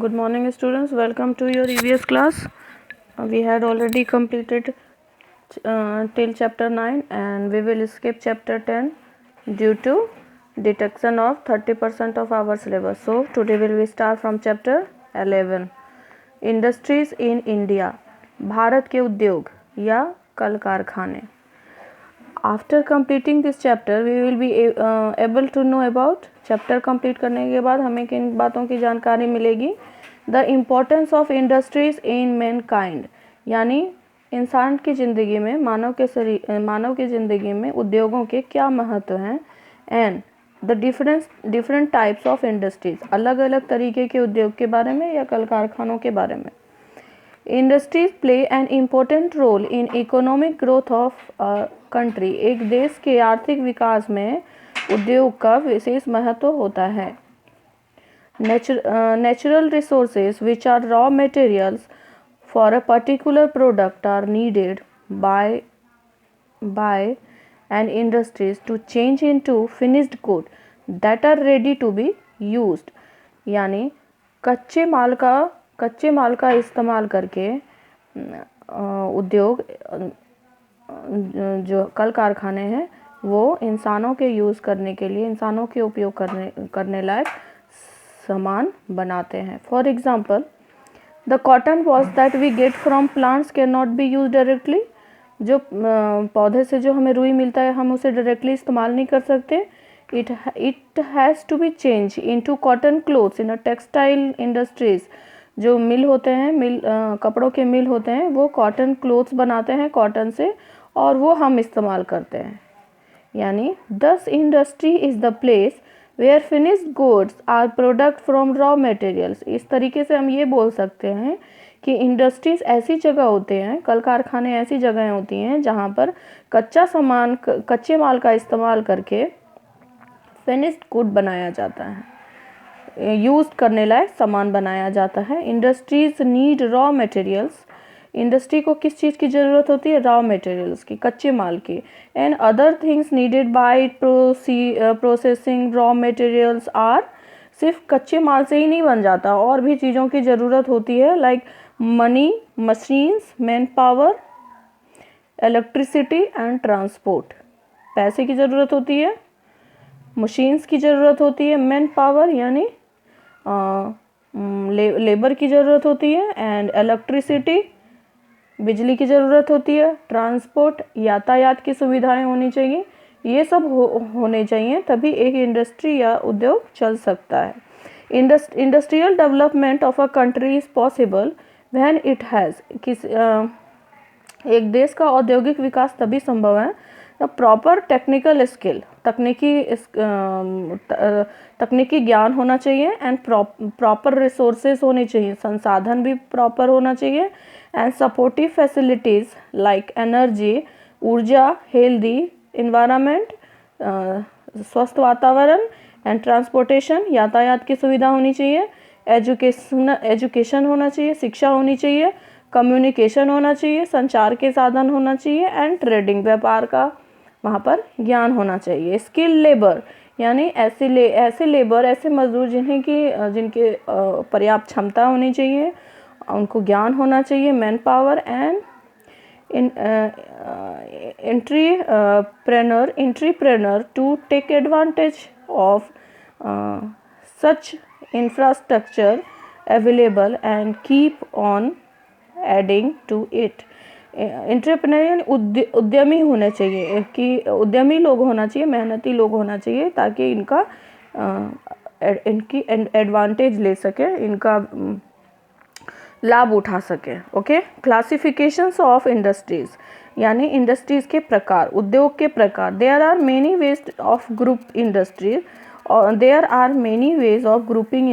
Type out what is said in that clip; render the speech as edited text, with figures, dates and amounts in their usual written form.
Good morning, students. Welcome to your EVS class. We had already completed till chapter 9 and we will skip chapter 10 due to deduction of 30% of our syllabus. So, today we will start from chapter 11. Industries in India. Bharat के उद्योग या कल कारखाने. After completing this chapter we will be able to know about. Chapter complete करने के बाद हमें किन बातों की जानकारी मिलेगी. The importance of industries in mankind, यानी इंसान की ज़िंदगी में, मानव की ज़िंदगी में उद्योगों के क्या महत्व हैं. And the different types of industries, अलग अलग तरीके के उद्योग के बारे में या कल कारखानों के बारे में. Industries play an important role in economic growth of country. एक देश के आर्थिक विकास में उद्योग का विशेष महत्व होता है. Natural resources which are raw materials for a particular product are needed by an industries to change into finished good that are ready to be used. यानी कच्चे माल का इस्तेमाल करके उद्योग, जो कल कारखाने हैं, वो इंसानों के यूज़ करने के लिए, इंसानों के उपयोग करने लायक सामान बनाते हैं. For example, the cotton wash that we get from plants can not be use directly. जो पौधे से जो हमें रुई मिलता है, हम उसे डायरेक्टली इस्तेमाल नहीं कर सकते. It has to be change into cotton clothes in a textile industries. जो मिल होते हैं, कपड़ों के मिल होते हैं, वो कॉटन क्लोथ्स बनाते हैं कॉटन से, और वो हम इस्तेमाल करते हैं. यानी thus industry is the place where finished goods are product from raw materials. इस तरीके से हम ये बोल सकते हैं कि इंडस्ट्रीज ऐसी जगह होते हैं, कल कारखाने ऐसी जगह होती हैं जहाँ पर कच्चे माल का इस्तेमाल करके फिनिश्ड गुड बनाया जाता है, यूज करने लायक सामान बनाया जाता है. Industries need raw materials. Industry को किस चीज़ की ज़रूरत होती है? रॉ मटेरियल्स की, कच्चे माल की. And other things needed by processing raw materials are. सिर्फ कच्चे माल से ही नहीं बन जाता, और भी चीज़ों की ज़रूरत होती है, like money, machines, man power, electricity and transport. पैसे की ज़रूरत होती है, मशीन्स की ज़रूरत होती है, मैन पावर यानी लेबर की ज़रूरत होती है, एंड इलेक्ट्रिसिटी बिजली की ज़रूरत होती है, ट्रांसपोर्ट यातायात की सुविधाएं होनी चाहिए. ये सब होने चाहिए, तभी एक इंडस्ट्री या उद्योग चल सकता है. Industrial development of a country is possible when it has. एक देश का औद्योगिक विकास तभी संभव है प्रॉपर टेक्निकल स्किल, तकनीकी ज्ञान होना चाहिए, एंड प्रॉपर रिसोर्सेज होने चाहिए, संसाधन भी प्रॉपर होना चाहिए, and supportive facilities like energy, ऊर्जा, हेल्दी इन्वायरमेंट, स्वस्थ वातावरण, एंड ट्रांसपोर्टेशन, यातायात की सुविधा होनी चाहिए, एजुकेशन होना चाहिए, शिक्षा होनी चाहिए, कम्युनिकेशन होना चाहिए, संचार के साधन होना चाहिए, एंड ट्रेडिंग, व्यापार का वहाँ पर ज्ञान होना चाहिए. स्किल लेबर यानी ऐसे मजदूर जिनके पर्याप्त क्षमता होनी चाहिए, उनको ज्ञान होना चाहिए, manpower, and entrepreneur to take advantage of such infrastructure available and keep on adding to it. Entrepreneur उद्यमी होने चाहिए, कि उद्यमी लोग होना चाहिए, मेहनती लोग होना चाहिए, ताकि इनकी एडवांटेज ले सके, इनका लाभ उठा सके. ओके. क्लासिफिकेशंस ऑफ इंडस्ट्रीज यानी इंडस्ट्रीज के प्रकार, उद्योग के प्रकार. There are many ways of group industries, और there are many ways of grouping